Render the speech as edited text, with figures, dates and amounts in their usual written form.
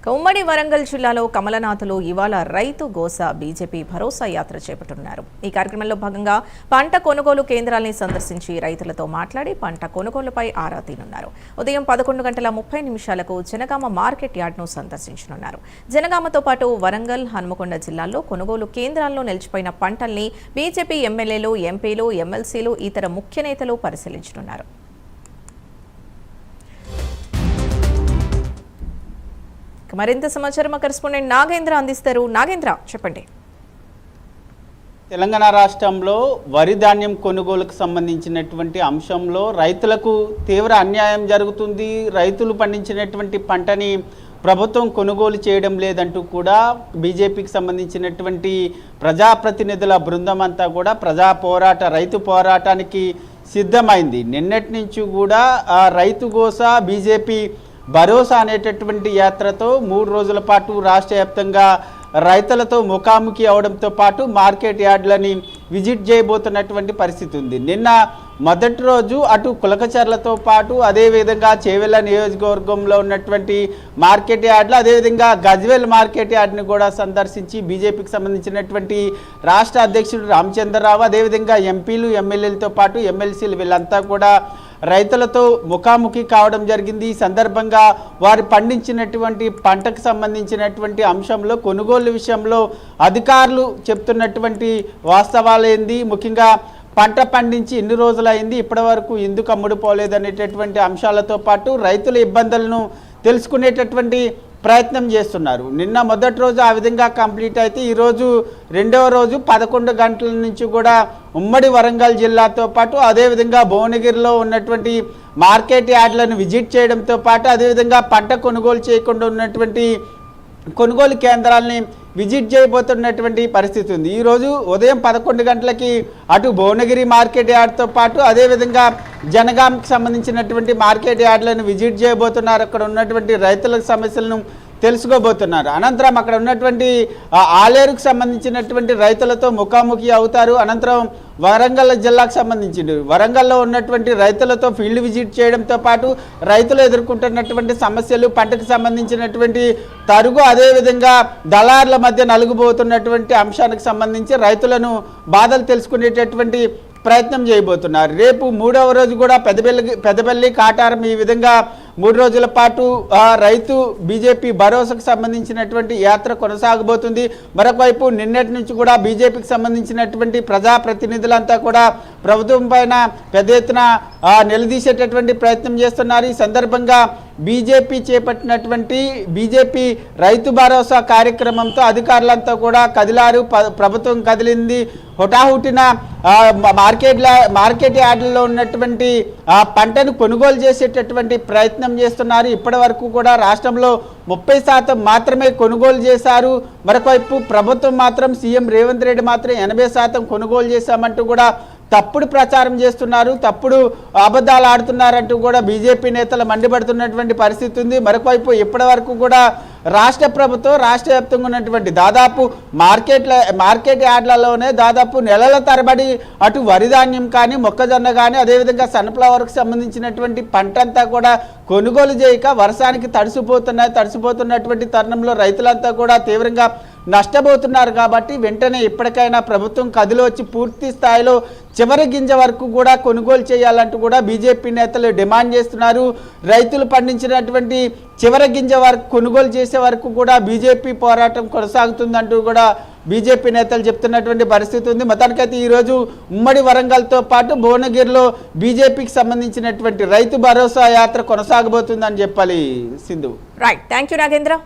ఉమ్మడి వరంగల్ జిల్లాలో కమలనాథులు ఇవాళ రైతు గోస బీజేపీ భరోసా యాత్ర చేపట్టున్నారు. ఈ కార్యక్రమంలో భాగంగా పంట కొనుగోలు కేంద్రాల్ని సందర్శించి రైతులతో మాట్లాడి పంట కొనుగోలుపై ఆరా తీనున్నారు. ఉదయం 11:30 జనగామ మార్కెట్ యార్డ్ను సందర్శించనున్నారు. జనగామతో పాటు వరంగల్, హన్మకొండ జిల్లాల్లో కొనుగోలు కేంద్రాల్లో నిలిచిపోయిన పంటల్ని బీజేపీ ఎమ్మెల్యేలు, ఎంపీలు, ఎమ్మెల్సీలు, ఇతర ముఖ్య నేతలు పరిశీలించనున్నారు. మరింత సమాచారం కరెస్పాండెంట్ నాగేంద్ర అందిస్తారు. నాగేంద్ర, చెప్పండి. తెలంగాణ రాష్ట్రంలో వరి ధాన్యం కొనుగోలుకు సంబంధించినటువంటి అంశంలో రైతులకు తీవ్ర అన్యాయం జరుగుతుంది. రైతులు పండించినటువంటి పంటని ప్రభుత్వం కొనుగోలు చేయడం లేదంటూ కూడా బీజేపీకి సంబంధించినటువంటి ప్రజాప్రతినిధుల బృందం అంతా కూడా రైతు పోరాటానికి సిద్ధమైంది. నిన్నటి నుంచి కూడా రైతు గోస బీజేపీ భరోసా అనేటటువంటి యాత్రతో 3 రోజుల పాటు రాష్ట్ర వ్యాప్తంగా రైతులతో ముఖాముఖి అవడంతో పాటు మార్కెట్ యార్డులని విజిట్ చేయబోతున్నటువంటి పరిస్థితి ఉంది. నిన్న మొదటి రోజు అటు కులకచర్లతో పాటు అదేవిధంగా చేవెళ్ళ నియోజకవర్గంలో ఉన్నటువంటి మార్కెట్ యార్డులు, అదేవిధంగా గజ్వేల్ మార్కెట్ యార్డ్ని కూడా సందర్శించి బీజేపీకి సంబంధించినటువంటి రాష్ట్ర అధ్యక్షుడు రామచంద్రరావు, అదేవిధంగా ఎంపీలు, ఎమ్మెల్యేలతో పాటు ఎమ్మెల్సీలు వీళ్ళంతా కూడా రైతులతో ముఖాముఖి కావడం జరిగింది. ఈ సందర్భంగా వారు పండించినటువంటి పంటకు సంబంధించినటువంటి అంశంలో, కొనుగోలు విషయంలో అధికారులు చెప్తున్నటువంటి వాస్తవాలు ఏంది, ముఖ్యంగా పంట పండించి ఎన్ని రోజులైంది, ఇప్పటి వరకు ఎందుకు అమ్ముడుపోలేదనేటటువంటి అంశాలతో పాటు రైతుల ఇబ్బందులను తెలుసుకునేటటువంటి ప్రయత్నం చేస్తున్నారు. నిన్న మొదటి రోజు ఆ విధంగా కంప్లీట్ అయితే ఈరోజు రెండవ రోజు 11 గంటల నుంచి కూడా ఉమ్మడి వరంగల్ జిల్లాతో పాటు అదేవిధంగా భువనగిరిలో ఉన్నటువంటి మార్కెట్ యార్డులను విజిట్ చేయడంతో పాటు అదేవిధంగా పంట కొనుగోలు చేయకుండా ఉన్నటువంటి కొనుగోలు కేంద్రాలని విజిట్ చేయబోతున్నటువంటి పరిస్థితి ఉంది. ఈరోజు ఉదయం 11 గంటలకి అటు భువనగిరి మార్కెట్ యార్డ్తో పాటు అదేవిధంగా జనగాంకి సంబంధించినటువంటి మార్కెట్ యార్డులను విజిట్ చేయబోతున్నారు. అక్కడ ఉన్నటువంటి రైతుల సమస్యలను తెలుసుకోబోతున్నారు. అనంతరం అక్కడ ఉన్నటువంటి ఆలేరుకు సంబంధించినటువంటి రైతులతో ముఖాముఖి అవుతారు. అనంతరం వరంగల్ జిల్లాకు సంబంధించి వరంగల్లో ఉన్నటువంటి రైతులతో ఫీల్డ్ విజిట్ చేయడంతో పాటు రైతులు ఎదుర్కొంటున్నటువంటి సమస్యలు, పంటకు సంబంధించినటువంటి తరుగు, అదేవిధంగా దళారుల మధ్య నలుగుబోతున్నటువంటి అంశానికి సంబంధించి రైతులను బాధలు తెలుసుకునేటటువంటి ప్రయత్నం చేయబోతున్నారు. రేపు 3వ రోజు కూడా పెద్దపల్లి, కాటారం ఈ విధంగా 3 రోజుల పాటు రైతు బీజేపీ భరోసాకు సంబంధించినటువంటి యాత్ర కొనసాగబోతుంది. మరొకవైపు నిన్నటి నుంచి కూడా బీజేపీకి సంబంధించినటువంటి ప్రజాప్రతినిధులంతా కూడా ప్రభుత్వం పైన పెద్ద ఎత్తున నిలదీసేటటువంటి ప్రయత్నం చేస్తున్నారు. ఈ సందర్భంగా బీజేపీ చేపట్టినటువంటి బీజేపీ రైతు భరోసా కార్యక్రమంతో అధికారులంతా కూడా కదిలారు. ప్రభుత్వం కదిలింది. హుటాహుటిన మార్కెట్ యార్డుల్లో ఉన్నటువంటి పంటను కొనుగోలు చేసేటటువంటి ప్రయత్నం చేస్తున్నారు. ఇప్పటి వరకు కూడా రాష్ట్రంలో 30% మాత్రమే కొనుగోలు చేశారు. మరొకవైపు ప్రభుత్వం మాత్రం, సీఎం రేవంత్ రెడ్డి మాత్రం 80% కొనుగోలు చేశామంటూ కూడా తప్పుడు ప్రచారం చేస్తున్నారు, తప్పుడు అబద్ధాలు ఆడుతున్నారంటూ కూడా బీజేపీ నేతలు మండిపడుతున్నటువంటి పరిస్థితి ఉంది. మరొకవైపు ఇప్పటి వరకు కూడా రాష్ట్ర ప్రభుత్వం రాష్ట్ర వ్యాప్తంగా ఉన్నటువంటి దాదాపు మార్కెట్ యార్డ్లలోనే దాదాపు నెలల తరబడి అటు వరిధాన్యం కానీ, మొక్కజొన్న కానీ, అదేవిధంగా సన్ఫ్లవర్కి సంబంధించినటువంటి పంటంతా కూడా కొనుగోలు చేయక వర్షానికి తడిసిపోతున్నటువంటి తరుణంలో రైతులంతా కూడా తీవ్రంగా నష్టపోతున్నారు. కాబట్టి వెంటనే ఇప్పటికైనా ప్రభుత్వం కదిలో వచ్చి పూర్తి స్థాయిలో చివరి గింజ వరకు కూడా కొనుగోలు చేయాలంటూ కూడా బీజేపీ నేతలు డిమాండ్ చేస్తున్నారు. రైతులు పండించినటువంటి చివరి గింజ వరకు కొనుగోలు చేసే వరకు కూడా బీజేపీ పోరాటం కొనసాగుతుందంటూ కూడా బీజేపీ నేతలు చెప్తున్నటువంటి పరిస్థితి ఉంది. మొత్తానికైతే ఈరోజు ఉమ్మడి వరంగల్తో పాటు భువనగిరిలో బీజేపీకి సంబంధించినటువంటి రైతు భరోసా యాత్ర కొనసాగబోతుందని చెప్పాలి. Sindhu. Right, thank you Nagendra.